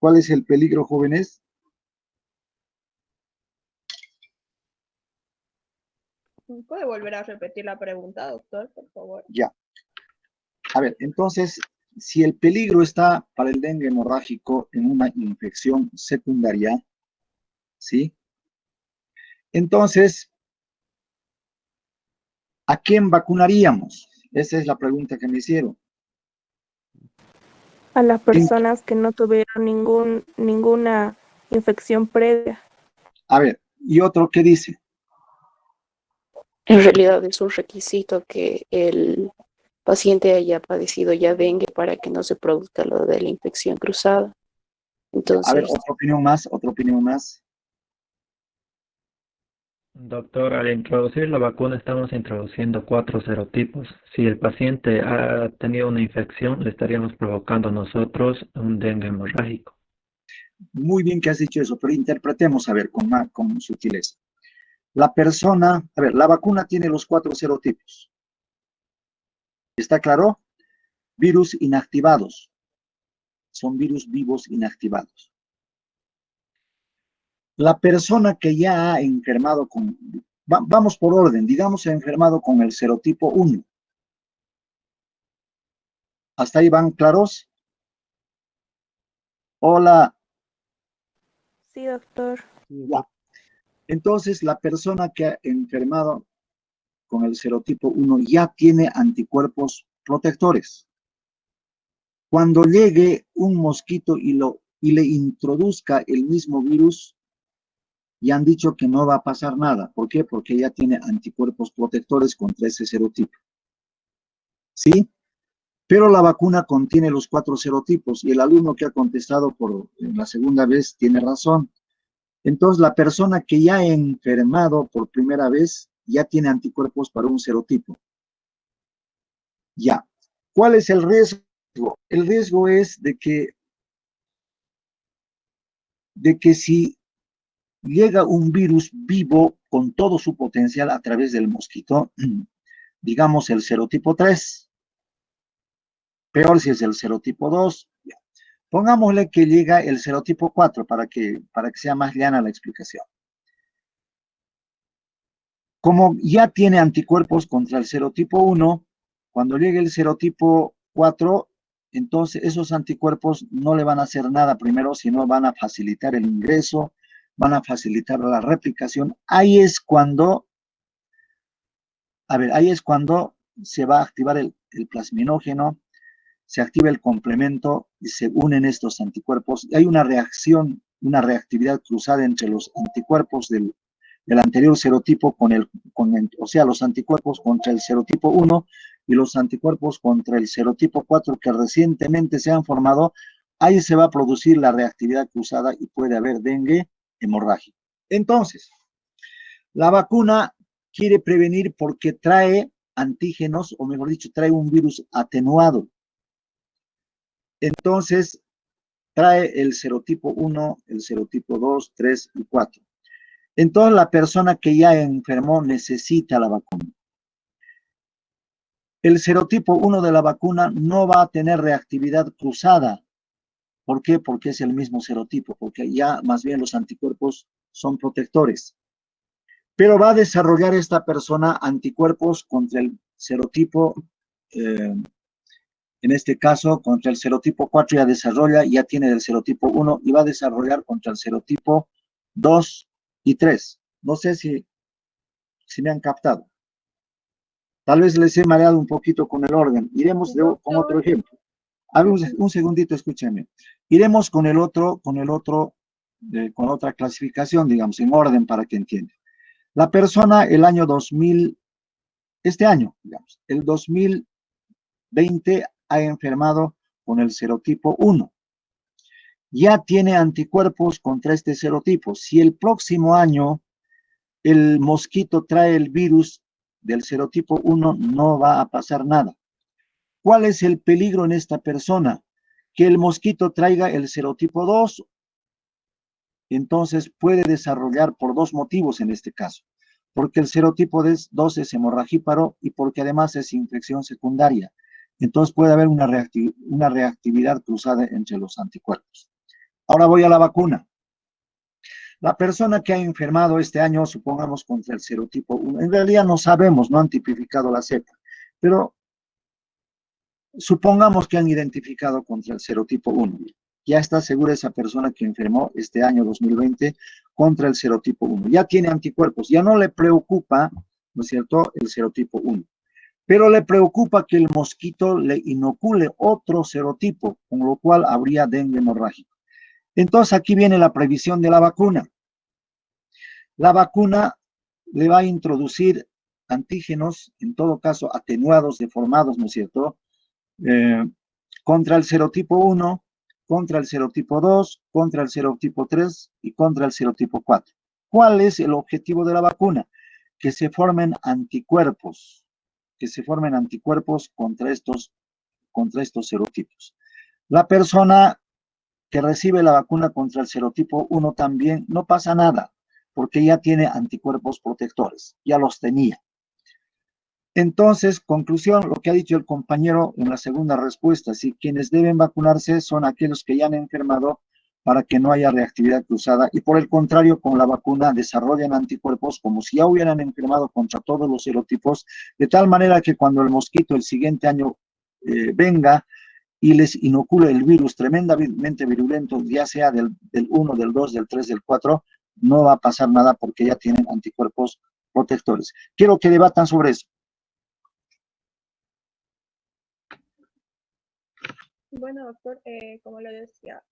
¿Cuál es el peligro, jóvenes? ¿Puede volver a repetir la pregunta, doctor, por favor? Ya. A ver, entonces, si el peligro está para el dengue hemorrágico en una infección secundaria, ¿sí? Entonces, ¿a quién vacunaríamos? Esa es la pregunta que me hicieron. A las En- personas que no tuvieron ninguna infección previa. A ver, ¿y otro qué dice? En realidad es un requisito que el paciente haya padecido ya dengue para que no se produzca lo de la infección cruzada. Ya, a ver, Entonces, otra opinión más, otra opinión más. Doctor, al introducir la vacuna estamos introduciendo 4 serotipos. Si el paciente ha tenido una infección, le estaríamos provocando a nosotros un dengue hemorrágico. Muy bien que has dicho eso, pero interpretemos, a ver, con sutileza. La persona, a ver, la vacuna tiene los 4 serotipos. ¿Está claro? Virus inactivados. Son virus vivos inactivados. La persona que ya ha enfermado con, vamos por orden, digamos, ha enfermado con el serotipo 1. ¿Hasta ahí van claros? Hola. Sí, doctor. Ya. Entonces, la persona que ha enfermado con el serotipo 1 ya tiene anticuerpos protectores. Cuando llegue un mosquito y le introduzca el mismo virus, ya han dicho que no va a pasar nada. ¿Por qué? Porque ya tiene anticuerpos protectores contra ese serotipo. ¿Sí? Pero la vacuna contiene los 4 serotipos y el alumno que ha contestado por la segunda vez tiene razón. Entonces, la persona que ya ha enfermado por primera vez ya tiene anticuerpos para un serotipo. Ya. ¿Cuál es el riesgo? El riesgo es de que si llega un virus vivo con todo su potencial a través del mosquito, digamos el serotipo 3, peor si es el serotipo 2, pongámosle que llega el serotipo 4 para que sea más llana la explicación. Como ya tiene anticuerpos contra el serotipo 1, cuando llegue el serotipo 4, entonces esos anticuerpos no le van a hacer nada primero, sino van a facilitar el ingreso, van a facilitar la replicación. Ahí es cuando se va a activar el plasminógeno, se activa el complemento y se unen estos anticuerpos. Y hay una reacción, una reactividad cruzada entre los anticuerpos del anterior serotipo o sea, los anticuerpos contra el serotipo 1 y los anticuerpos contra el serotipo 4 que recientemente se han formado. Ahí se va a producir la reactividad cruzada y puede haber dengue hemorrágico. Entonces, la vacuna quiere prevenir porque trae antígenos, o mejor dicho, trae un virus atenuado. Entonces, trae el serotipo 1, el serotipo 2, 3 y 4. Entonces, la persona que ya enfermó necesita la vacuna. El serotipo 1 de la vacuna no va a tener reactividad cruzada. ¿Por qué? Porque es el mismo serotipo, porque ya más bien los anticuerpos son protectores. Pero va a desarrollar esta persona anticuerpos contra el serotipo, en este caso, contra el serotipo 4 ya tiene el serotipo 1 y va a desarrollar contra el serotipo 2 y 3. No sé si me han captado. Tal vez les he mareado un poquito con el orden. Iremos con otro ejemplo. A ver, un segundito, escúchenme. Iremos con otra clasificación, digamos, en orden para que entiendan. La persona el año 2000, este año, digamos, el 2020 ha enfermado con el serotipo 1. Ya tiene anticuerpos contra este serotipo. Si el próximo año el mosquito trae el virus del serotipo 1, no va a pasar nada. ¿Cuál es el peligro en esta persona? Que el mosquito traiga el serotipo 2, entonces puede desarrollar por 2 motivos en este caso. Porque el serotipo 2 es hemorragíparo y porque además es infección secundaria. Entonces puede haber una reactividad cruzada entre los anticuerpos. Ahora voy a la vacuna. La persona que ha enfermado este año, supongamos contra el serotipo 1, en realidad no sabemos, no han tipificado la cepa, pero supongamos que han identificado contra el serotipo 1. Ya está segura esa persona que enfermó este año 2020 contra el serotipo 1. Ya tiene anticuerpos, ya no le preocupa, ¿no es cierto?, el serotipo 1. Pero le preocupa que el mosquito le inocule otro serotipo, con lo cual habría dengue hemorrágico. Entonces aquí viene la previsión de la vacuna. La vacuna le va a introducir antígenos, en todo caso atenuados, deformados, ¿no es cierto?, contra el serotipo 1, contra el serotipo 2, contra el serotipo 3 y contra el serotipo 4. ¿Cuál es el objetivo de la vacuna? Que se formen anticuerpos, contra estos serotipos. La persona que recibe la vacuna contra el serotipo 1 también no pasa nada, porque ya tiene anticuerpos protectores, ya los tenía. Entonces, conclusión, lo que ha dicho el compañero en la segunda respuesta, si quienes deben vacunarse son aquellos que ya han enfermado para que no haya reactividad cruzada y por el contrario, con la vacuna desarrollan anticuerpos como si ya hubieran enfermado contra todos los serotipos, de tal manera que cuando el mosquito el siguiente año venga y les inocule el virus tremendamente virulento, ya sea del 1, del 2, del 3, del 4, no va a pasar nada porque ya tienen anticuerpos protectores. Quiero que debatan sobre eso. Bueno, doctor, como le decía,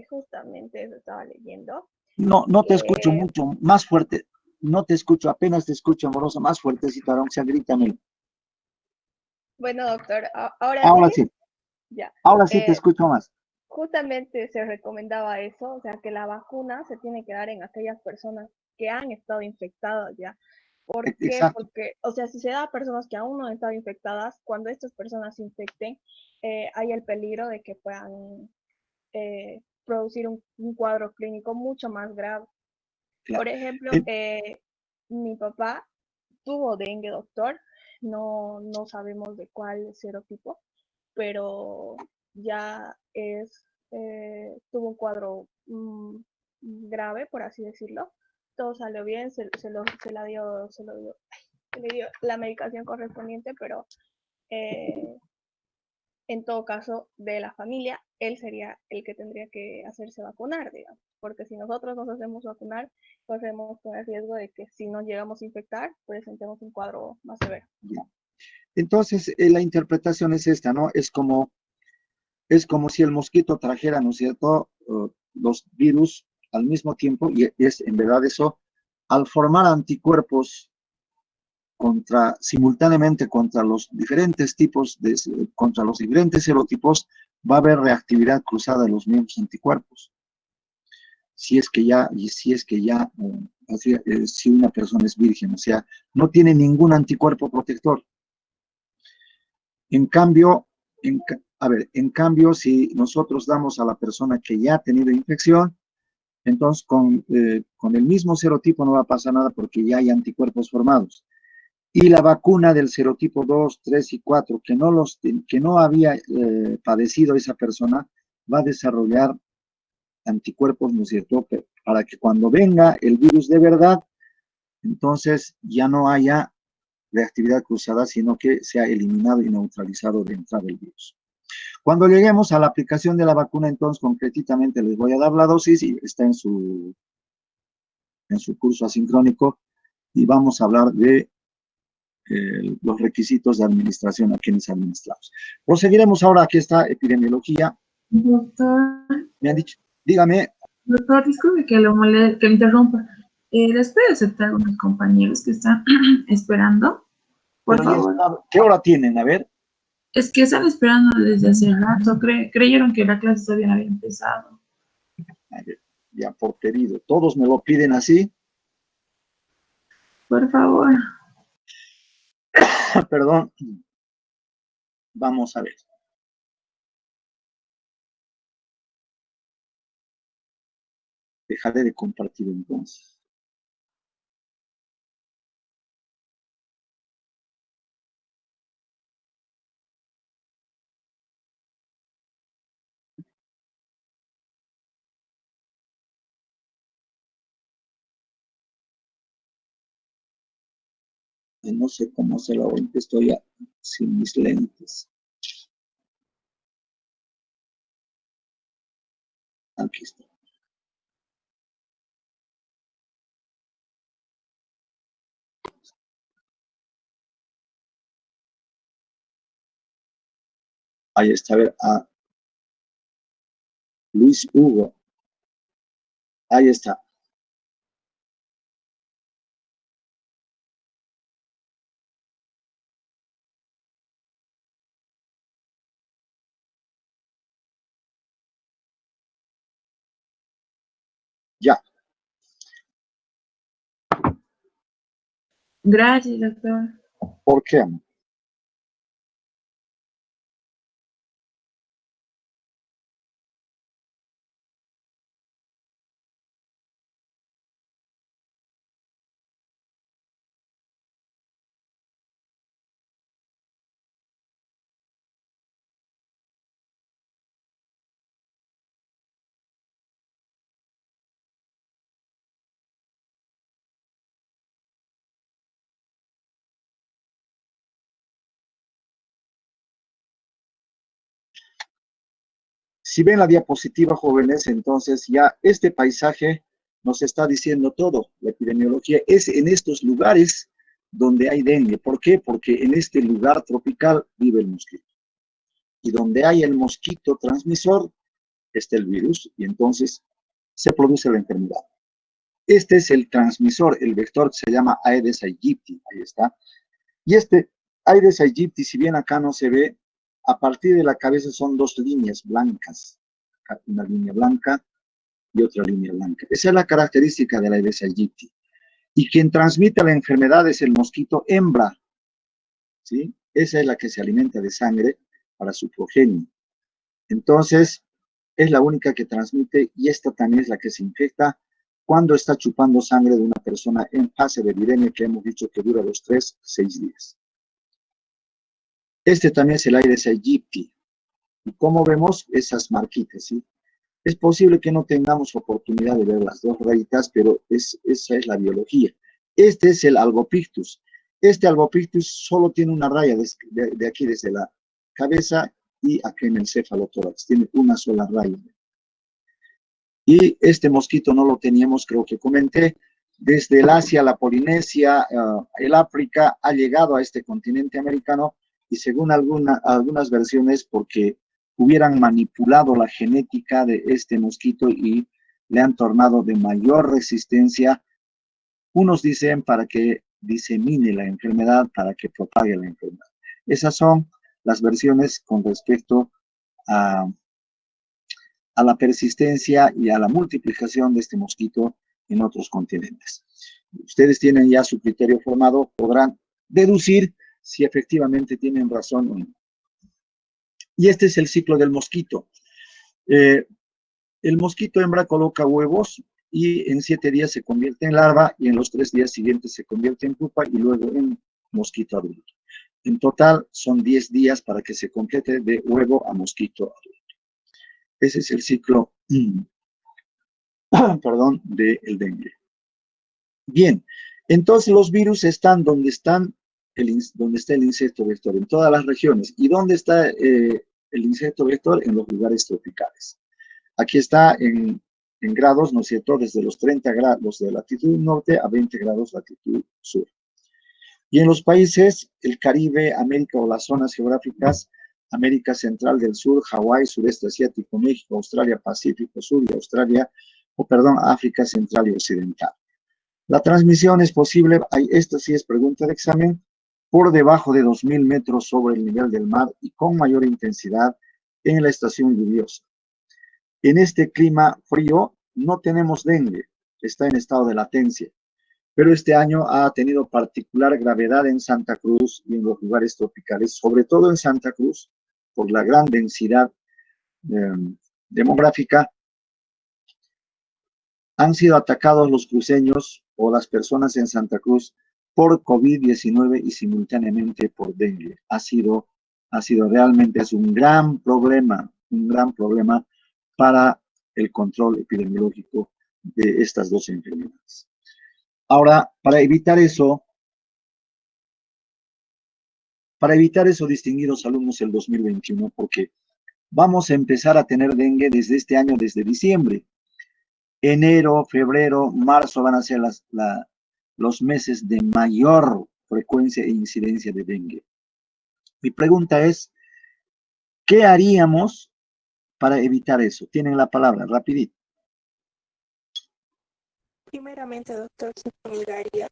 justamente eso estaba leyendo. No te escucho mucho, más fuerte. No te escucho, apenas te escucho, amorosa, más fuertecito, aunque sea, grítame. Bueno, doctor, ahora Ahora sí, sí, ya. ahora sí te escucho más. Justamente se recomendaba eso, o sea, que la vacuna se tiene que dar en aquellas personas que han estado infectadas ya. ¿Por qué? Exacto, Porque, o sea, si se da a personas que aún no han estado infectadas, cuando estas personas se infecten, hay el peligro de que puedan producir un cuadro clínico mucho más grave. claro. Por ejemplo, Eh, mi papá tuvo dengue, doctor, no sabemos de cuál serotipo, pero ya tuvo un cuadro grave, por así decirlo. Todo salió bien, se le dio la medicación correspondiente, pero eh, en todo caso de la familia, él sería el que tendría que hacerse vacunar, digamos, porque si nosotros nos hacemos vacunar, corremos con el riesgo de que si nos llegamos a infectar, presentemos un cuadro más severo. ya. Entonces, la interpretación es esta, ¿no? Es como si el mosquito trajera, ¿no es cierto?, los virus al mismo tiempo, y es en verdad eso, al formar anticuerpos simultáneamente contra los diferentes contra los diferentes serotipos, va a haber reactividad cruzada de los mismos anticuerpos. Si una persona es virgen, o sea, no tiene ningún anticuerpo protector. En cambio, en cambio, si nosotros damos a la persona que ya ha tenido infección, entonces con el mismo serotipo no va a pasar nada porque ya hay anticuerpos formados. Y la vacuna del serotipo 2, 3 y 4, que no había padecido esa persona, va a desarrollar anticuerpos, ¿no es cierto?, para que cuando venga el virus de verdad, entonces ya no haya reactividad cruzada, sino que sea eliminado y neutralizado de entrada el virus. Cuando lleguemos a la aplicación de la vacuna, entonces concretamente les voy a dar la dosis y está en su curso asincrónico y vamos a hablar de los requisitos de administración a quienes administramos. Proseguiremos ahora, aquí está epidemiología. Doctor, Me han dicho, dígame. doctor, disculpe que me interrumpa. ¿Les puede aceptar a unos compañeros que están esperando? Por Pero ya favor. ¿qué hora tienen? A ver. Es que están esperando desde hace rato. Creyeron que la clase todavía no había empezado. A ver, ya por pedido. Todos me lo piden así. Por favor. Perdón. Vamos a ver. Dejaré de compartir entonces. Y no sé cómo hacerlo ahorita, estoy sin mis lentes. Aquí está. Ahí está, a ver, a Luis Hugo. Ahí está. Ya. Gracias, doctor. ¿Por qué? Si ven la diapositiva, jóvenes, entonces ya este paisaje nos está diciendo todo. La epidemiología es en estos lugares donde hay dengue. ¿Por qué? Porque en este lugar tropical vive el mosquito. Y donde hay el mosquito transmisor, está el virus, y entonces se produce la enfermedad. Este es el transmisor, el vector que se llama Aedes aegypti, ahí está. Y este Aedes aegypti, si bien acá no se ve, a partir de la cabeza son dos líneas blancas, una línea blanca y otra línea blanca. Esa es la característica de la Aedes aegypti. Y quien transmite la enfermedad es el mosquito hembra, ¿sí? Esa es la que se alimenta de sangre para su progenie. Entonces, es la única que transmite y esta también es la que se infecta cuando está chupando sangre de una persona en fase de viremia, que hemos dicho que dura los 3 a 6 días. Este también es el Aedes aegypti. Y como vemos, esas marquitas, ¿sí? Es posible que no tengamos oportunidad de ver las dos rayitas, pero esa es la biología. Este es el albopictus. Este albopictus solo tiene una raya de aquí desde la cabeza y aquí en el cefalotórax. Tiene una sola raya. Y este mosquito no lo teníamos, creo que comenté, desde el Asia, la Polinesia, el África, ha llegado a este continente americano y según algunas versiones porque hubieran manipulado la genética de este mosquito y le han tornado de mayor resistencia. Unos dicen para que disemine la enfermedad, para que propague la enfermedad. Esas son las versiones con respecto a la persistencia y a la multiplicación de este mosquito en otros continentes. Ustedes tienen ya su criterio formado, podrán deducir si efectivamente tienen razón o no. Y este es el ciclo del mosquito. El mosquito hembra coloca huevos y en 7 días se convierte en larva y en los 3 días siguientes se convierte en pupa y luego en mosquito adulto. En total son 10 días para que se complete de huevo a mosquito adulto. Ese es el ciclo, perdón, del dengue. Bien, entonces los virus están donde está el insecto vector, en todas las regiones. ¿Y dónde está el insecto vector? En los lugares tropicales. Aquí está en grados, ¿no es cierto? Desde los 30 grados de latitud norte a 20 grados latitud sur. Y en los países, el Caribe, América o las zonas geográficas, América Central del Sur, Hawái, Sureste Asiático, México, Australia, Pacífico Sur y África Central y Occidental. La transmisión es posible, esto sí es pregunta de examen, por debajo de 2000 metros sobre el nivel del mar y con mayor intensidad en la estación lluviosa. En este clima frío no tenemos dengue, está en estado de latencia, pero este año ha tenido particular gravedad en Santa Cruz y en los lugares tropicales, sobre todo en Santa Cruz, por la gran densidad demográfica. Han sido atacados los cruceños o las personas en Santa Cruz por COVID-19 y simultáneamente por dengue. Ha sido realmente es un gran problema para el control epidemiológico de estas dos enfermedades. Ahora, para evitar eso, Para evitar eso, distinguidos alumnos, el 2021, porque vamos a empezar a tener dengue desde este año, desde diciembre. Enero, febrero, marzo van a ser los meses de mayor frecuencia e incidencia de dengue. Mi pregunta es, ¿qué haríamos para evitar eso? Tienen la palabra, rapidito. Primeramente, doctor, se fumigaría.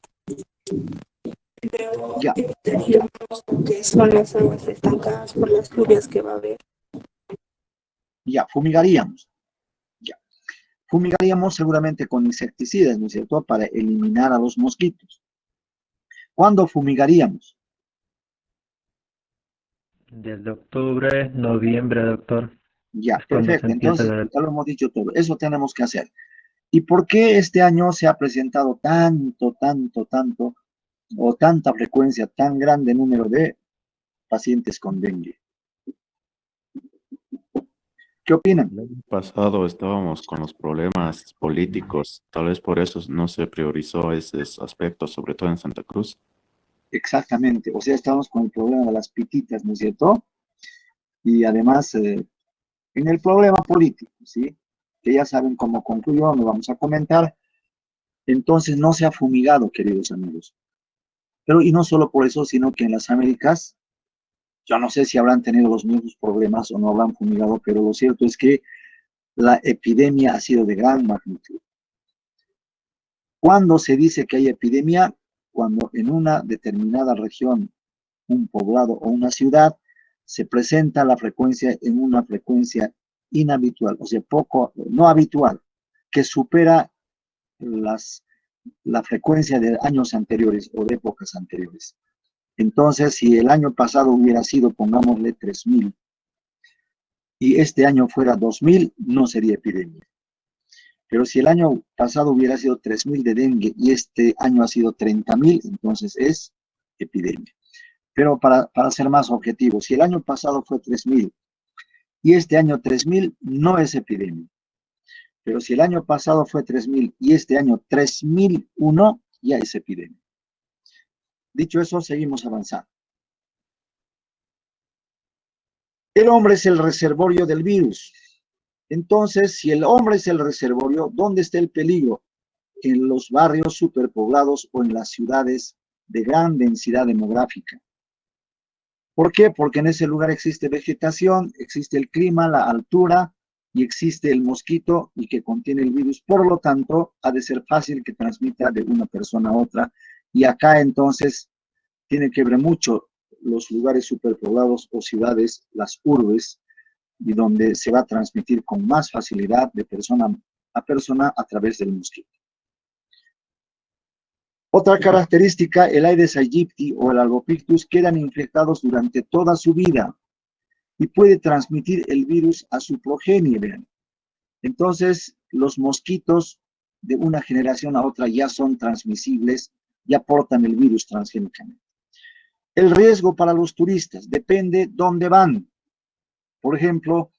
Luego Ya. evitaríamos lo que son las aguas estancadas por las lluvias que va a haber. Ya, fumigaríamos. Ya. Fumigaríamos seguramente con insecticidas, ¿no es cierto?, para eliminar a los mosquitos. ¿Cuándo fumigaríamos? Desde octubre, noviembre, doctor. Ya, Es cuando se perfecto. empieza Entonces, ya lo hemos dicho todo. Eso tenemos que hacer. ¿Y por qué este año se ha presentado tanto, o tanta frecuencia, tan grande número de pacientes con dengue? ¿Qué opinan? El año pasado estábamos con los problemas políticos, tal vez por eso no se priorizó esos aspectos, sobre todo en Santa Cruz. Exactamente. O sea, estamos con el problema de las pititas, ¿no es cierto? Y además, en el problema político, ¿sí? Que ya saben cómo concluyó, no vamos a comentar. Entonces, no se ha fumigado, queridos amigos. Pero, y no solo por eso, sino que en las Américas, yo no sé si habrán tenido los mismos problemas o no habrán fumigado, pero lo cierto es que la epidemia ha sido de gran magnitud. ¿Cuándo se dice que hay epidemia? Cuando en una determinada región, un poblado o una ciudad, se presenta la frecuencia en una frecuencia inhabitual, o sea, no habitual, que supera la frecuencia de años anteriores o de épocas anteriores. Entonces, si el año pasado hubiera sido, pongámosle, 3.000, y este año fuera 2.000, no sería epidemia. Pero si el año pasado hubiera sido 3.000 de dengue y este año ha sido 30.000, entonces es epidemia. Pero para ser más objetivo, si el año pasado fue 3.000 y este año 3.000, no es epidemia. Pero si el año pasado fue 3.000 y este año 3.001, ya es epidemia. Dicho eso, seguimos avanzando. El hombre es el reservorio del virus. Entonces, si el hombre es el reservorio, ¿dónde está el peligro? En los barrios superpoblados o en las ciudades de gran densidad demográfica. ¿Por qué? Porque en ese lugar existe vegetación, existe el clima, la altura y existe el mosquito y que contiene el virus. Por lo tanto, ha de ser fácil que transmita de una persona a otra. Y acá entonces tiene que ver mucho los lugares superpoblados o ciudades, las urbes, y donde se va a transmitir con más facilidad de persona a través del mosquito. Otra característica, el Aedes aegypti o el Albopictus quedan infectados durante toda su vida y puede transmitir el virus a su progenie, vean. Entonces, los mosquitos de una generación a otra ya son transmisibles, ya portan el virus transgénicamente. El riesgo para los turistas depende dónde van. Por ejemplo,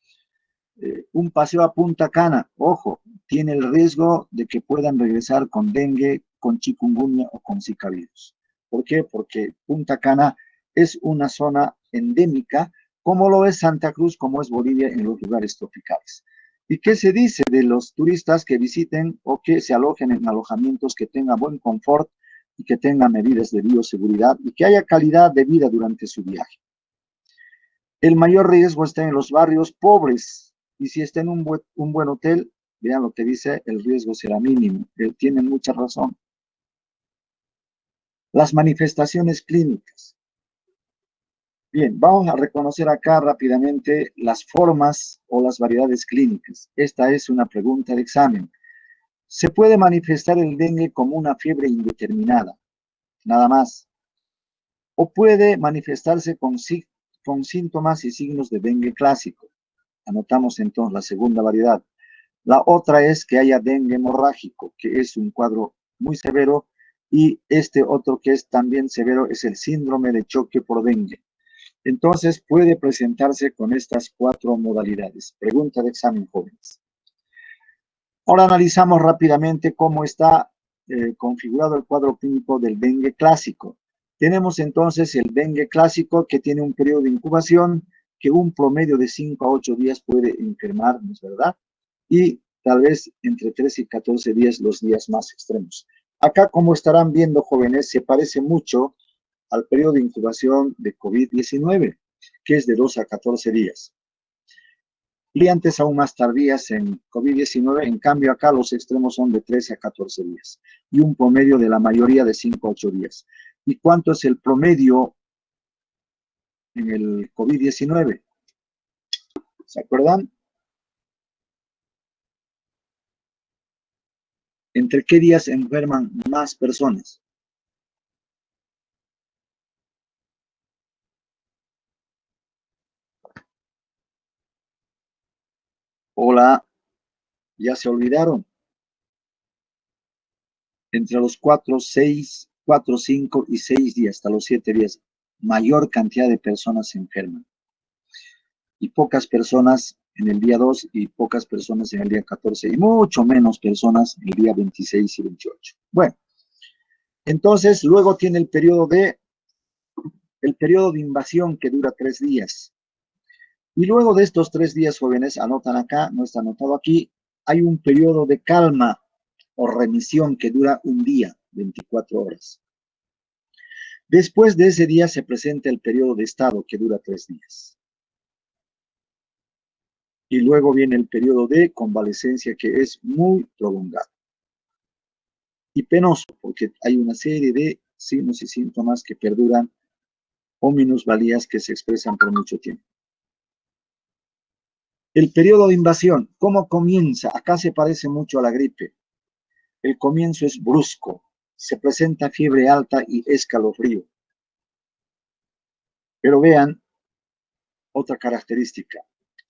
un paseo a Punta Cana, ojo, tiene el riesgo de que puedan regresar con dengue, con chikungunya o con zika virus. ¿Por qué? Porque Punta Cana es una zona endémica, como lo es Santa Cruz, como es Bolivia en los lugares tropicales. ¿Y qué se dice de los turistas que visiten o que se alojen en alojamientos que tengan buen confort y que tengan medidas de bioseguridad y que haya calidad de vida durante su viaje? El mayor riesgo está en los barrios pobres, y si está en un buen hotel, vean lo que dice, el riesgo será mínimo. Tienen mucha razón. Las manifestaciones clínicas. Bien, vamos a reconocer acá rápidamente las formas o las variedades clínicas. Esta es una pregunta de examen. Se puede manifestar el dengue como una fiebre indeterminada, nada más. O puede manifestarse con síntomas y signos de dengue clásico. Anotamos entonces la segunda variedad. La otra es que haya dengue hemorrágico, que es un cuadro muy severo, y este otro que es también severo es el síndrome de choque por dengue. Entonces puede presentarse con estas 4 modalidades. Pregunta de examen, jóvenes. Ahora analizamos rápidamente cómo está configurado el cuadro clínico del dengue clásico. Tenemos entonces el dengue clásico, que tiene un periodo de incubación que un promedio de 5 a 8 días puede enfermar, ¿no es verdad? Y tal vez entre 13 y 14 días los días más extremos. Acá, como estarán viendo, jóvenes, se parece mucho al periodo de incubación de COVID-19, que es de 2 a 14 días. Variantes aún más tardías en COVID-19, en cambio acá los extremos son de 13 a 14 días y un promedio de la mayoría de 5 a 8 días. ¿Y cuánto es el promedio en el COVID-19? ¿Se acuerdan? ¿Entre qué días enferman más personas? Hola, ¿ya se olvidaron? Entre los 4, 5 y 6 días, hasta los 7 días, mayor cantidad de personas se enferman. Y pocas personas en el día 2 y pocas personas en el día 14 y mucho menos personas en el día 26 y 28. Bueno, entonces luego tiene el periodo de invasión que dura 3 días. Y luego de estos 3 días, jóvenes, anotan acá, no está anotado aquí, hay un periodo de calma o remisión que dura un día, 24 horas. Después de ese día se presenta el periodo de estado que dura 3 días. Y luego viene el periodo de convalecencia que es muy prolongado. Y penoso, porque hay una serie de signos y síntomas que perduran o minusvalías que se expresan por mucho tiempo. El periodo de invasión, ¿cómo comienza? Acá se parece mucho a la gripe. El comienzo es brusco, se presenta fiebre alta y escalofrío. Pero vean otra característica.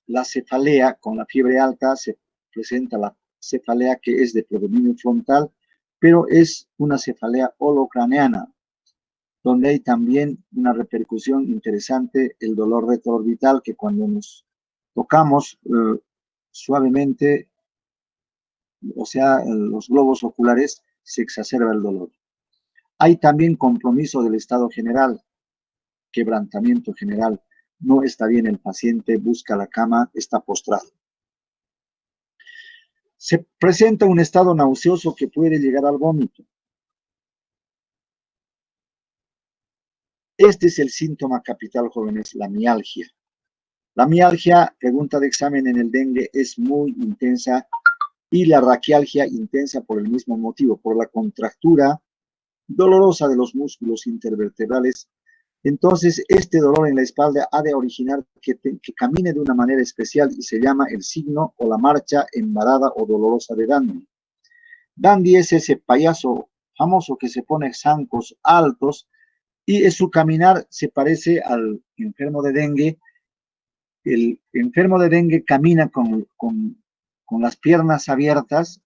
La cefalea con la fiebre alta se presenta la cefalea que es de predominio frontal, pero es una cefalea holocraneana, donde hay también una repercusión interesante, el dolor retroorbital, que cuando nos tocamos suavemente, o sea, los globos oculares, se exacerba el dolor. Hay también compromiso del estado general, quebrantamiento general. No está bien el paciente, busca la cama, está postrado. Se presenta un estado nauseoso que puede llegar al vómito. Este es el síntoma capital, jóvenes, la mialgia. La mialgia, pregunta de examen en el dengue, es muy intensa, y la raquialgia intensa por el mismo motivo, por la contractura dolorosa de los músculos intervertebrales. Entonces, este dolor en la espalda ha de originar que camine de una manera especial y se llama el signo o la marcha embarada o dolorosa de Dandy. Dandy es ese payaso famoso que se pone zancos altos y en su caminar se parece al enfermo de dengue. El enfermo de dengue camina con las piernas abiertas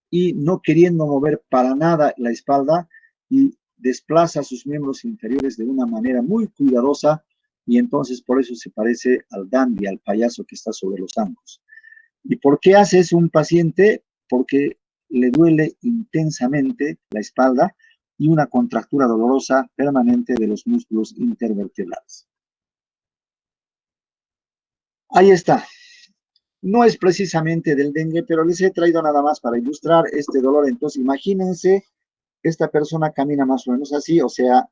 y no queriendo mover para nada la espalda y desplaza sus miembros inferiores de una manera muy cuidadosa y entonces por eso se parece al dandy, al payaso que está sobre los zancos. ¿Y por qué hace eso un paciente? Porque le duele intensamente la espalda y una contractura dolorosa permanente de los músculos intervertebrales. Ahí está. No es precisamente del dengue, pero les he traído nada más para ilustrar este dolor. Entonces, imagínense, esta persona camina más o menos así, o sea,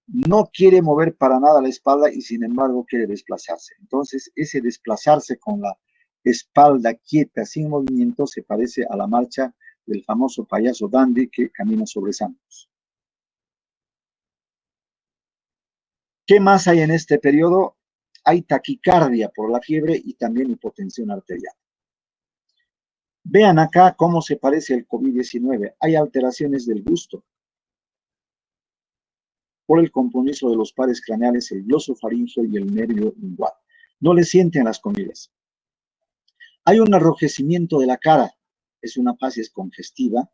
no quiere mover para nada la espalda y sin embargo quiere desplazarse. Entonces, ese desplazarse con la espalda quieta, sin movimiento, se parece a la marcha del famoso payaso dandy que camina sobre zancos. ¿Qué más hay en este periodo? Hay taquicardia por la fiebre y también hipotensión arterial. Vean acá cómo se parece el COVID-19. Hay alteraciones del gusto por el compromiso de los pares craneales, el glosofaringeo y el nervio lingual. No le sienten las comidas. Hay un enrojecimiento de la cara, es una facies congestiva,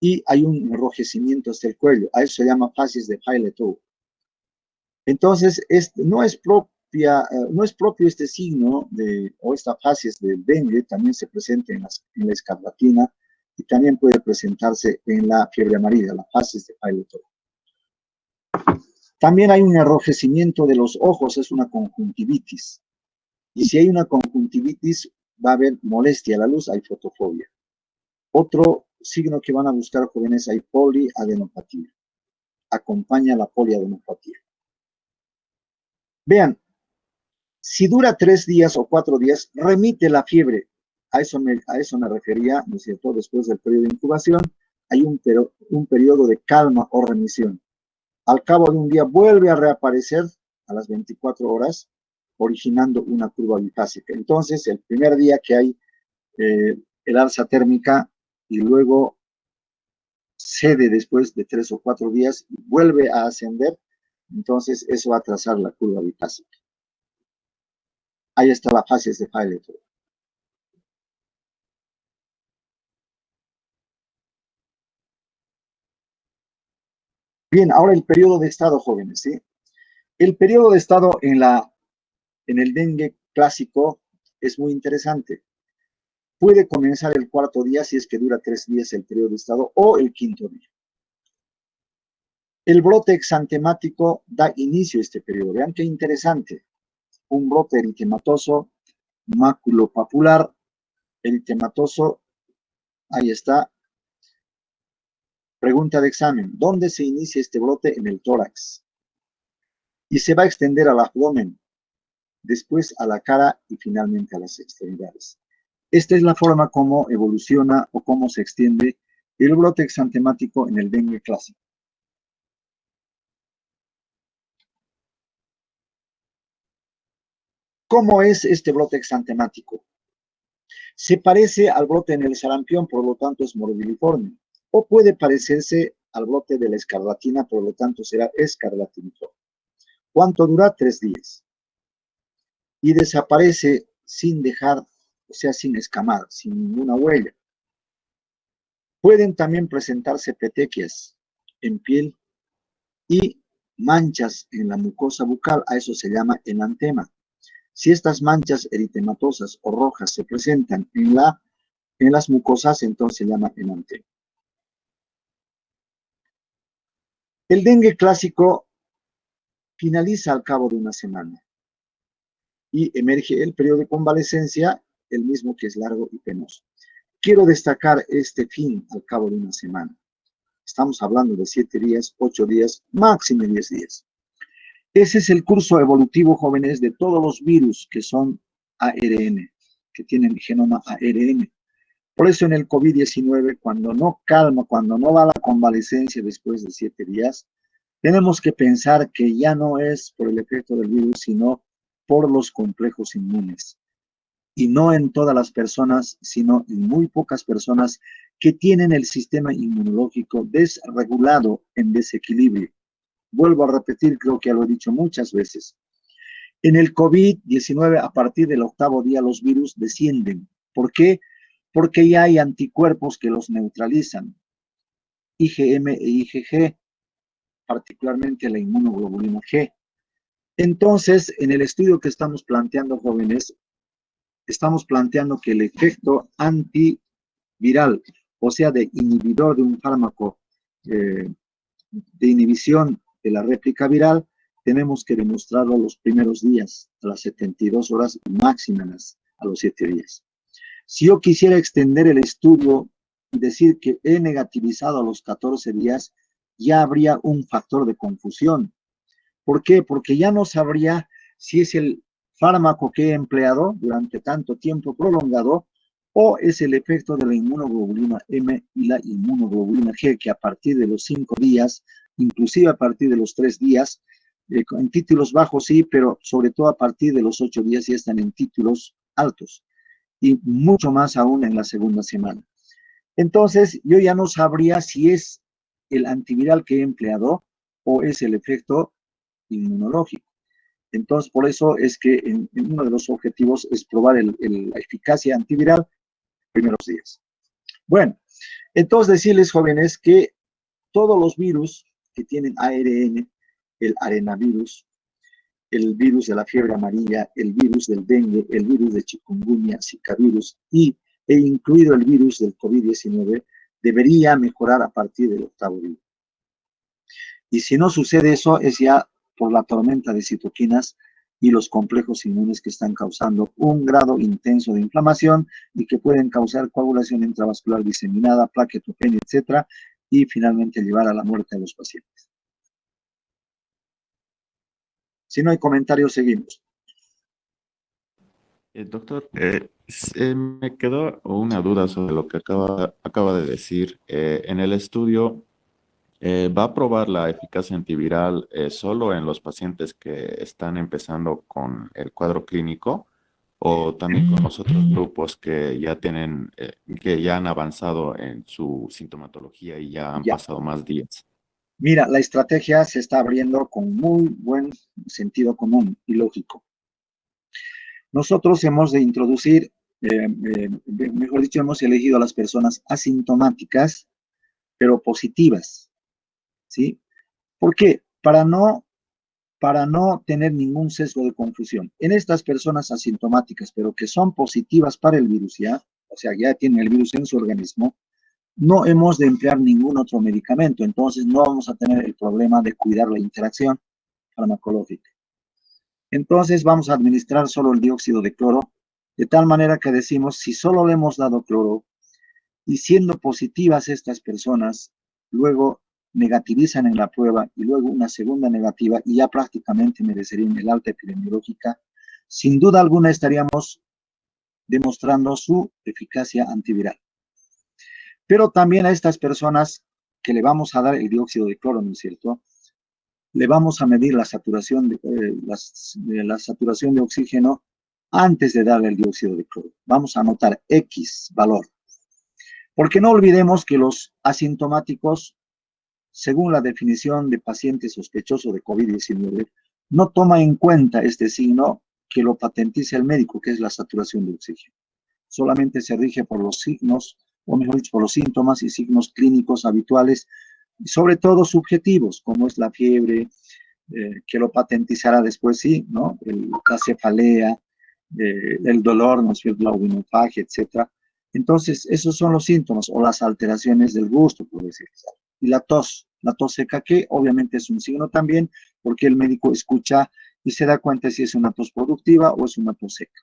y hay un enrojecimiento hasta el cuello, a eso se llama facies de Faylet-Owen. Entonces, no es propio este signo o esta facies del dengue, también se presenta en la escarlatina y también puede presentarse en la fiebre amarilla, la facies de Faylet-Owen. También hay un enrojecimiento de los ojos, es una conjuntivitis. Y si hay una conjuntivitis, va a haber molestia a la luz, hay fotofobia. Otro signo que van a buscar jóvenes, hay poliadenopatía. Acompaña la poliadenopatía. Vean, si dura 3 días o 4 días, remite la fiebre. A eso me refería, ¿no es cierto? Después del periodo de incubación, hay un periodo de calma o remisión. Al cabo de un día vuelve a reaparecer a las 24 horas, originando una curva bifásica. Entonces, el primer día que hay el alza térmica y luego cede después de 3 o 4 días y vuelve a ascender, entonces eso va a trazar la curva bifásica. Ahí está la fase de Faylet. Bien, ahora el periodo de estado, jóvenes, ¿sí? El periodo de estado en el dengue clásico es muy interesante. Puede comenzar el 4.º día si es que dura 3 días el periodo de estado o el 5.º día. El brote exantemático da inicio a este periodo. Vean qué interesante. Un brote eritematoso, maculopapular, eritematoso, ahí está. Pregunta de examen. ¿Dónde se inicia este brote? En el tórax. Y se va a extender al abdomen, después a la cara y finalmente a las extremidades. Esta es la forma como evoluciona o cómo se extiende el brote exantemático en el dengue clásico. ¿Cómo es este brote exantemático? Se parece al brote en el sarampión, por lo tanto es morbilliforme, o puede parecerse al brote de la escarlatina, por lo tanto será escarlatiniforme. ¿Cuánto dura? 3 días. Y desaparece sin dejar, o sea, sin escamar, sin ninguna huella. Pueden también presentarse petequias en piel y manchas en la mucosa bucal, a eso se llama enantema. Si estas manchas eritematosas o rojas se presentan en las mucosas, entonces se llama enantema. El dengue clásico finaliza al cabo de una semana y emerge el periodo de convalecencia, el mismo que es largo y penoso. Quiero destacar este fin al cabo de una semana. Estamos hablando de 7 días, 8 días, máximo 10 días. Ese es el curso evolutivo, jóvenes, de todos los virus que son ARN, que tienen genoma ARN. Por eso en el COVID-19, cuando no calma, cuando no va la convalecencia después de 7 días, tenemos que pensar que ya no es por el efecto del virus, sino por los complejos inmunes. Y no en todas las personas, sino en muy pocas personas que tienen el sistema inmunológico desregulado, en desequilibrio. Vuelvo a repetir, creo que ya lo he dicho muchas veces. En el COVID-19, a partir del 8.º día, los virus descienden. ¿Por qué? Porque ya hay anticuerpos que los neutralizan. IgM e IgG, particularmente la inmunoglobulina G. Entonces, en el estudio que estamos planteando, jóvenes, estamos planteando que el efecto antiviral, o sea, de inhibidor de un fármaco de inhibición de la réplica viral, tenemos que demostrarlo los primeros días, a las 72 horas máximas, a los 7 días. Si yo quisiera extender el estudio y decir que he negativizado a los 14 días, ya habría un factor de confusión. ¿Por qué? Porque ya no sabría si es el fármaco que he empleado durante tanto tiempo prolongado o es el efecto de la inmunoglobulina M y la inmunoglobulina G, que a partir de los 5 días, inclusive a partir de los 3 días, en títulos bajos sí, pero sobre todo a partir de los 8 días ya están en títulos altos y mucho más aún en la segunda semana. Entonces, yo ya no sabría si es el antiviral que he empleado o es el efecto inmunológico. Entonces, por eso es que en uno de los objetivos es probar la eficacia antiviral en los primeros días. Bueno, entonces decirles, jóvenes, que todos los virus que tienen ARN, el arenavirus, el virus de la fiebre amarilla, el virus del dengue, el virus de chikungunya, Zika virus e incluido el virus del COVID-19, debería mejorar a partir del 8.º día. Y si no sucede eso, es ya por la tormenta de citoquinas y los complejos inmunes que están causando un grado intenso de inflamación y que pueden causar coagulación intravascular diseminada, plaquetopenia, etcétera, y finalmente llevar a la muerte a los pacientes. Si no hay comentarios, seguimos. Doctor, me quedó una duda sobre lo que acaba de decir. En el estudio, ¿va a probar la eficacia antiviral solo en los pacientes que están empezando con el cuadro clínico o también con los otros grupos que ya tienen, que ya han avanzado en su sintomatología y ya han pasado más días? Mira, la estrategia se está abriendo con muy buen sentido común y lógico. Nosotros hemos de introducir, mejor dicho, hemos elegido a las personas asintomáticas, pero positivas, ¿sí? ¿Por qué? Para no tener ningún sesgo de confusión. En estas personas asintomáticas, pero que son positivas para el virus ya, o sea, ya tienen el virus en su organismo, no hemos de emplear ningún otro medicamento, entonces no vamos a tener el problema de cuidar la interacción farmacológica. Entonces vamos a administrar solo el dióxido de cloro, de tal manera que decimos, si solo le hemos dado cloro, y siendo positivas estas personas, luego negativizan en la prueba y luego una segunda negativa y ya prácticamente merecerían el alta epidemiológica, sin duda alguna estaríamos demostrando su eficacia antiviral. Pero también a estas personas que le vamos a dar el dióxido de cloro, ¿no es cierto?, le vamos a medir la saturación la saturación de oxígeno antes de darle el dióxido de cloro. Vamos a anotar X valor. Porque no olvidemos que los asintomáticos, según la definición de paciente sospechoso de COVID-19, no toma en cuenta este signo que lo patentiza el médico, que es la saturación de oxígeno. Solamente se rige por los signos, o mejor dicho, por los síntomas y signos clínicos habituales, y sobre todo subjetivos, como es la fiebre, que lo patentizará después, sí, ¿no? La cefalea, el dolor, ¿no es cierto?, la odinofagia, etcétera. Entonces, esos son los síntomas o las alteraciones del gusto, por decirlo. Y la tos seca, que obviamente es un signo también, porque el médico escucha y se da cuenta si es una tos productiva o es una tos seca.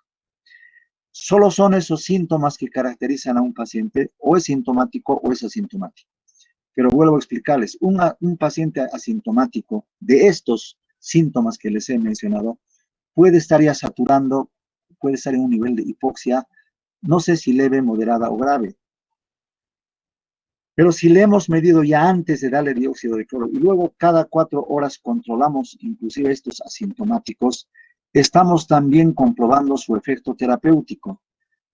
Solo son esos síntomas que caracterizan a un paciente, o es sintomático o es asintomático. Pero vuelvo a explicarles, un paciente asintomático de estos síntomas que les he mencionado puede estar ya saturando, puede estar en un nivel de hipoxia, no sé si leve, moderada o grave. Pero si le hemos medido ya antes de darle dióxido de cloro y luego cada 4 horas controlamos inclusive estos asintomáticos, estamos también comprobando su efecto terapéutico.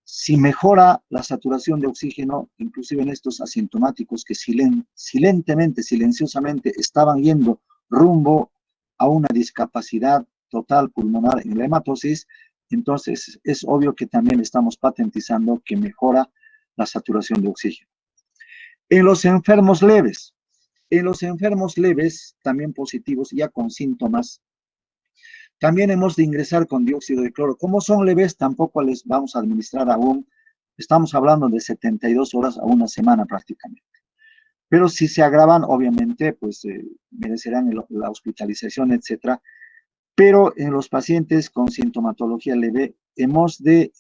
Si mejora la saturación de oxígeno, inclusive en estos asintomáticos que silenciosamente estaban yendo rumbo a una discapacidad total pulmonar en la hematosis, entonces es obvio que también estamos patentizando que mejora la saturación de oxígeno. En los enfermos leves, también positivos, ya con síntomas, también hemos de ingresar con dióxido de cloro. Como son leves, tampoco les vamos a administrar aún. Estamos hablando de 72 horas a una semana prácticamente. Pero si se agravan, obviamente, pues merecerán la hospitalización, etcétera. Pero en los pacientes con sintomatología leve, hemos de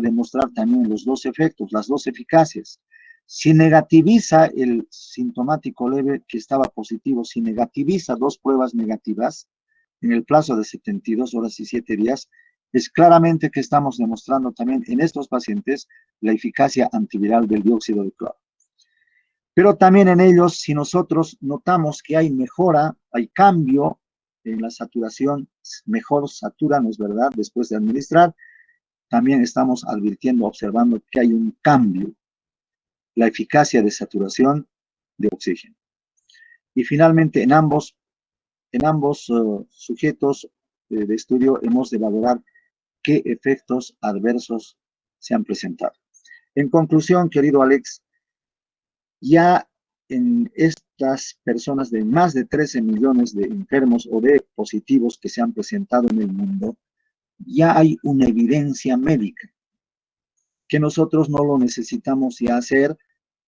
demostrar también los dos efectos, las dos eficacias. Si negativiza el sintomático leve que estaba positivo, si negativiza 2 pruebas negativas, en el plazo de 72 horas y 7 días, es claramente que estamos demostrando también en estos pacientes la eficacia antiviral del dióxido de cloro. Pero también en ellos, si nosotros notamos que hay mejora, hay cambio en la saturación, mejor satura, ¿no es verdad?, después de administrar, también estamos advirtiendo, observando que hay un cambio, la eficacia de saturación de oxígeno. Y finalmente, en ambos sujetos de estudio hemos de valorar qué efectos adversos se han presentado. En conclusión, querido Alex, ya en estas personas de más de 13 millones de enfermos o de positivos que se han presentado en el mundo, ya hay una evidencia médica que nosotros no lo necesitamos ya hacer.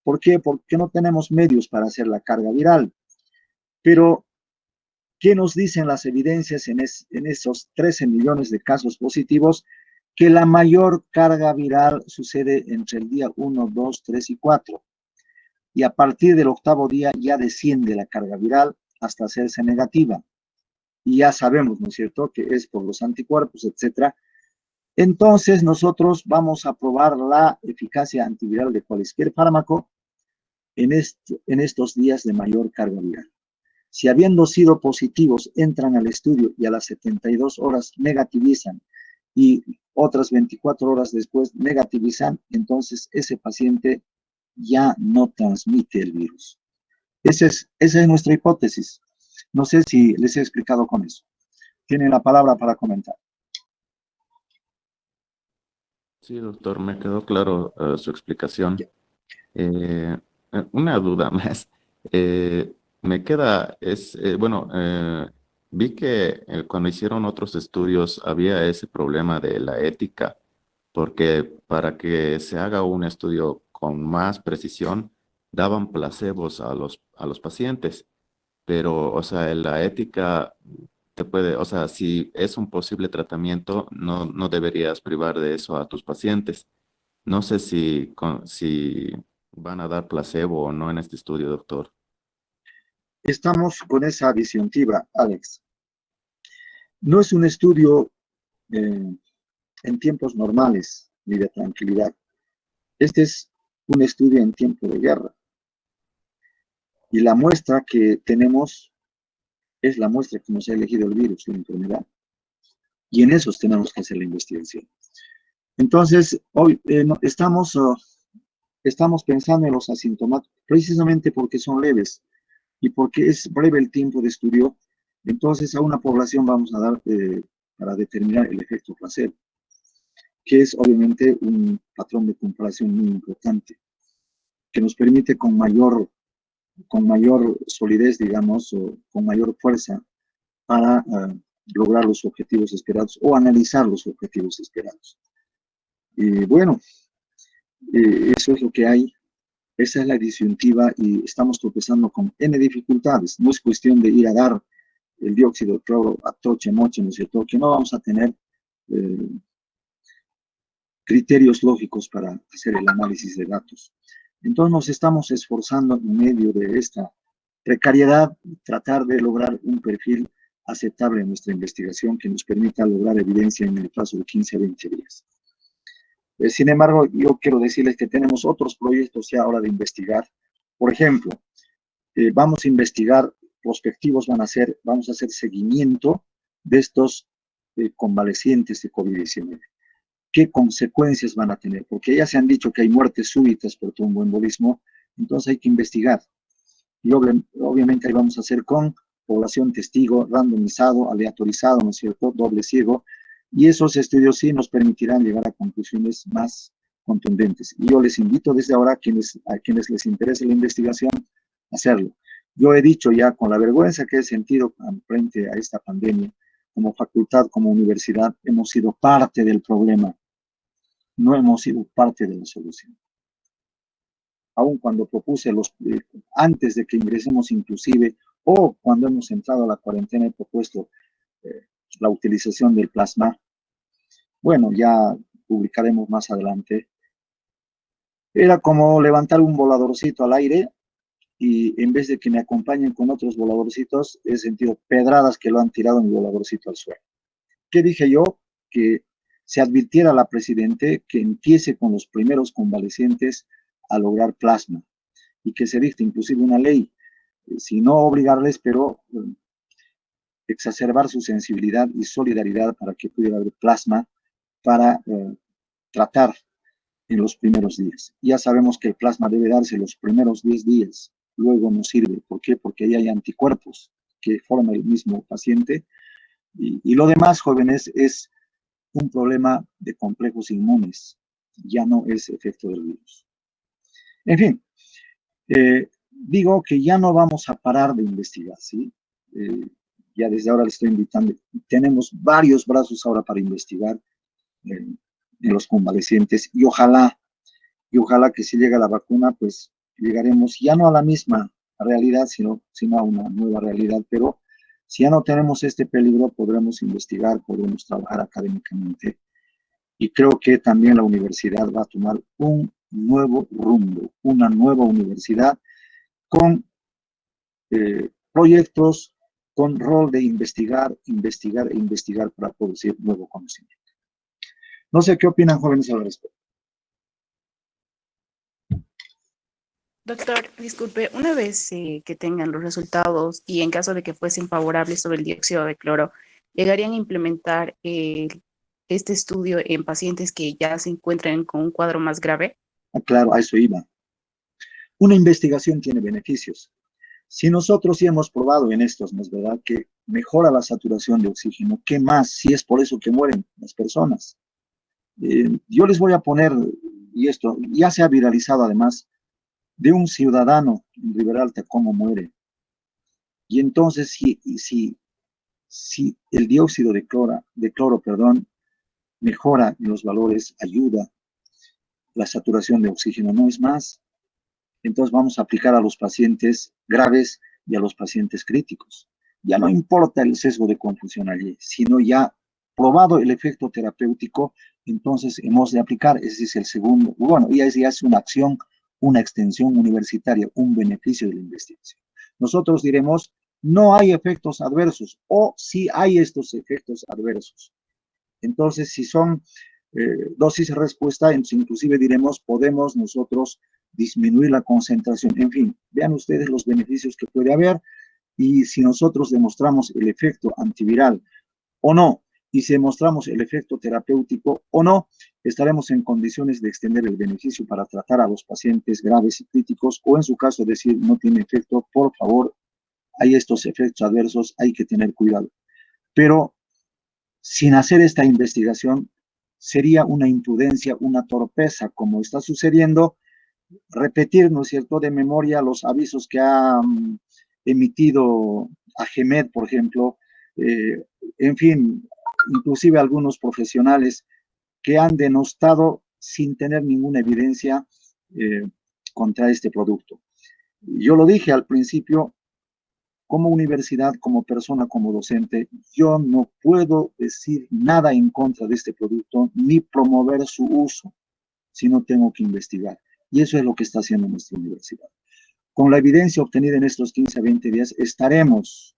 ¿Por qué? Porque no tenemos medios para hacer la carga viral. Pero ¿Qué nos dicen las evidencias en esos 13 millones de casos positivos? Que la mayor carga viral sucede entre el día 1, 2, 3 y 4. Y a partir del octavo día ya desciende la carga viral hasta hacerse negativa. Y ya sabemos, ¿no es cierto?, que es por los anticuerpos, etcétera. Entonces, nosotros vamos a probar la eficacia antiviral de cualquier fármaco en estos días de mayor carga viral. Si habiendo sido positivos entran al estudio y a las 72 horas negativizan y otras 24 horas después negativizan, entonces ese paciente ya no transmite el virus. Esa es nuestra hipótesis. No sé si les he explicado con eso. Tienen la palabra para comentar. Sí, doctor, me quedó claro su explicación. Una duda más. Me queda, vi que cuando hicieron otros estudios había ese problema de la ética, porque para que se haga un estudio con más precisión, daban placebos a los pacientes, pero, o sea, la ética te puede, o sea, si es un posible tratamiento, no deberías privar de eso a tus pacientes. No sé si van a dar placebo o no en este estudio, doctor. Estamos con esa disyuntiva, Alex. No es un estudio en tiempos normales ni de tranquilidad. Este es un estudio en tiempo de guerra. Y la muestra que tenemos es la muestra que nos ha elegido el virus, la enfermedad. Y en esos tenemos que hacer la investigación. Entonces, hoy estamos pensando en los asintomáticos, precisamente porque son leves y porque es breve el tiempo de estudio. Entonces, a una población vamos a dar para determinar el efecto placebo, que es obviamente un patrón de comparación muy importante, que nos permite con mayor solidez, digamos, o con mayor fuerza para lograr los objetivos esperados o analizar los objetivos esperados. Y bueno, eso es lo que hay, esa es la disyuntiva y estamos tropezando con N dificultades. No es cuestión de ir a dar el dióxido de cloro a troche moche, ¿no es cierto? Que no vamos a tener criterios lógicos para hacer el análisis de datos. Entonces nos estamos esforzando en medio de esta precariedad, tratar de lograr un perfil aceptable en nuestra investigación que nos permita lograr evidencia en el plazo de 15 a 20 días. Sin embargo, yo quiero decirles que tenemos otros proyectos ya ahora de investigar. Por ejemplo, vamos a investigar, prospectivos vamos a hacer seguimiento de estos convalecientes de COVID-19. ¿Qué consecuencias van a tener? Porque ya se han dicho que hay muertes súbitas por tromboembolismo, entonces hay que investigar. Y obviamente ahí vamos a hacer con población testigo, randomizado, aleatorizado, ¿no es cierto?, doble ciego, y esos estudios sí nos permitirán llegar a conclusiones más contundentes. Y yo les invito desde ahora a quienes les interese la investigación, a hacerlo. Yo he dicho ya con la vergüenza que he sentido frente a esta pandemia, como facultad, como universidad, hemos sido parte del problema, no hemos sido parte de la solución. Aun cuando propuse antes de que ingresemos inclusive, o cuando hemos entrado a la cuarentena, he propuesto la utilización del plasma. Bueno, ya publicaremos más adelante. Era como levantar un voladorcito al aire y en vez de que me acompañen con otros voladorcitos, he sentido pedradas que lo han tirado mi voladorcito al suelo. ¿Qué dije yo? Que se advirtiera a la Presidente que empiece con los primeros convalecientes a lograr plasma y que se dicte inclusive una ley, si no obligarles, pero exacerbar su sensibilidad y solidaridad para que pudiera haber plasma para tratar en los primeros días. Ya sabemos que el plasma debe darse los primeros 10 días, luego no sirve. ¿Por qué? Porque ahí hay anticuerpos que forma el mismo paciente y lo demás, jóvenes, es un problema de complejos inmunes, ya no es efecto del virus. En fin, digo que ya no vamos a parar de investigar, ¿sí? Ya desde ahora les estoy invitando, tenemos varios brazos ahora para investigar en los convalecientes y ojalá que si llega la vacuna, pues llegaremos ya no a la misma realidad, sino a una nueva realidad, pero Si ya no tenemos este peligro, podremos investigar, podremos trabajar académicamente. Y creo que también la universidad va a tomar un nuevo rumbo, una nueva universidad con proyectos, con rol de investigar, investigar e investigar para producir nuevo conocimiento. No sé qué opinan, jóvenes, al respecto. Doctor, disculpe, una vez que tengan los resultados y en caso de que fuesen favorables sobre el dióxido de cloro, ¿llegarían a implementar este estudio en pacientes que ya se encuentran con un cuadro más grave? Claro, a eso iba. Una investigación tiene beneficios. Si nosotros sí hemos probado en estos, ¿no es verdad?, que mejora la saturación de oxígeno, ¿qué más? Si es por eso que mueren las personas. Yo les voy a poner, y esto ya se ha viralizado además, de un ciudadano en Riberalta cómo muere. Y entonces, si el dióxido de cloro, mejora en los valores, ayuda, la saturación de oxígeno no es más. Entonces vamos a aplicar a los pacientes graves y a los pacientes críticos. Ya no importa el sesgo de confusión allí, sino ya probado el efecto terapéutico, entonces hemos de aplicar, ese es el segundo, bueno, ya es una acción, una extensión universitaria, un beneficio de la investigación. Nosotros diremos, no hay efectos adversos, o sí hay estos efectos adversos. Entonces, si son dosis de respuesta, inclusive diremos, podemos nosotros disminuir la concentración. En fin, vean ustedes los beneficios que puede haber, y si nosotros demostramos el efecto antiviral o no, y si demostramos el efecto terapéutico o no, estaremos en condiciones de extender el beneficio para tratar a los pacientes graves y críticos, o en su caso decir no tiene efecto, por favor, hay estos efectos adversos, hay que tener cuidado. Pero sin hacer esta investigación sería una imprudencia, una torpeza, como está sucediendo, repetir, ¿no es cierto?, de memoria los avisos que ha emitido AGEMED, por ejemplo, en fin, inclusive algunos profesionales que han denostado sin tener ninguna evidencia contra este producto. Yo lo dije al principio, como universidad, como persona, como docente, yo no puedo decir nada en contra de este producto ni promover su uso, sino tengo que investigar. Y eso es lo que está haciendo nuestra universidad. Con la evidencia obtenida en estos 15 a 20 días, estaremos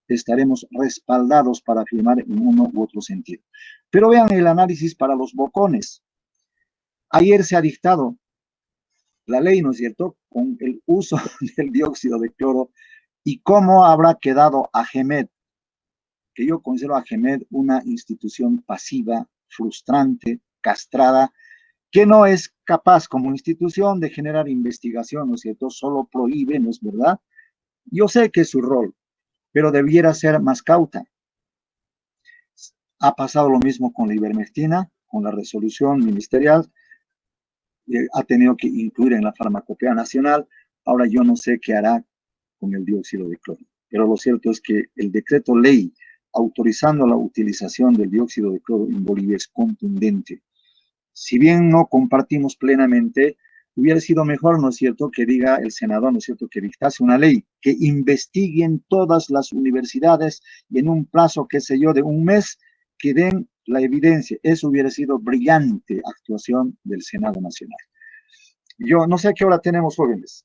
respaldados para afirmar en uno u otro sentido. Pero vean el análisis para los bocones. Ayer se ha dictado la ley, ¿no es cierto?, con el uso del dióxido de cloro, y cómo habrá quedado AGEMED, que yo considero a AGEMED una institución pasiva, frustrante, castrada, que no es capaz como institución de generar investigación, ¿no es cierto? Solo prohíbe, ¿no es verdad? Yo sé que es su rol, pero debiera ser más cauta. Ha pasado lo mismo con la ivermectina, con la resolución ministerial, ha tenido que incluir en la farmacopea nacional. Ahora yo no sé qué hará con el dióxido de cloro, pero lo cierto es que el decreto ley autorizando la utilización del dióxido de cloro en Bolivia es contundente. Si bien no compartimos plenamente, hubiera sido mejor, ¿no es cierto?, que diga el senador, ¿no es cierto?, que dictase una ley, que investiguen todas las universidades y en un plazo, qué sé yo, de un mes, que den la evidencia. Eso hubiera sido brillante actuación del Senado Nacional. Yo no sé a qué hora tenemos, jóvenes.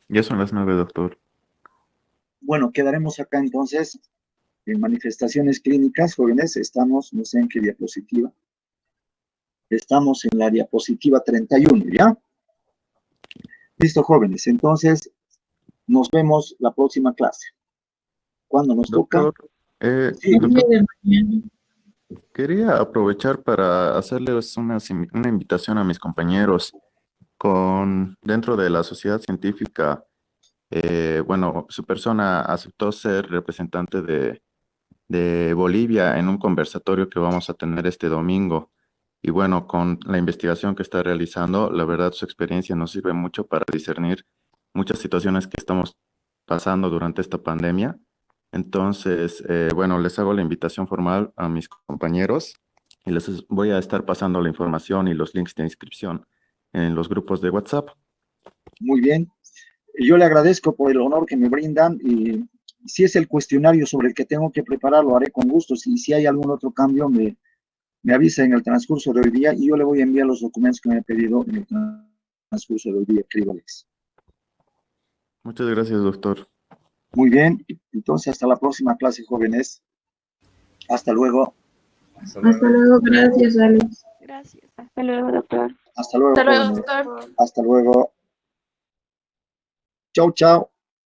Ya son las 9, doctor. Bueno, quedaremos acá entonces en manifestaciones clínicas, jóvenes. Estamos, no sé en qué diapositiva. Estamos en la diapositiva 31, ¿ya? Listo, jóvenes. Entonces, nos vemos la próxima clase. ¿Cuándo nos toca? Doctor, Sí, doctor, De mañana. quería aprovechar para hacerles una invitación a mis compañeros dentro de la sociedad científica. Bueno, su persona aceptó ser representante de Bolivia en un conversatorio que vamos a tener este domingo. Y bueno, con la investigación que está realizando, la verdad su experiencia nos sirve mucho para discernir muchas situaciones que estamos pasando durante esta pandemia. Entonces, bueno, les hago la invitación formal a mis compañeros y les voy a estar pasando la información y los links de inscripción en los grupos de WhatsApp. muy bien. Yo le agradezco por el honor que me brindan y si es el cuestionario sobre el que tengo que preparar, lo haré con gusto. Si hay algún otro cambio, me avisa en el transcurso de hoy día y yo le voy a enviar los documentos que me ha pedido en el transcurso de hoy día, querido Alex. Muchas gracias, doctor. Muy bien, entonces hasta la próxima clase, jóvenes. Hasta luego. Hasta luego, gracias, Alex. Gracias. Hasta luego, doctor. Hasta luego, Hasta luego, jóvenes. doctor. Hasta luego. Chau, chau.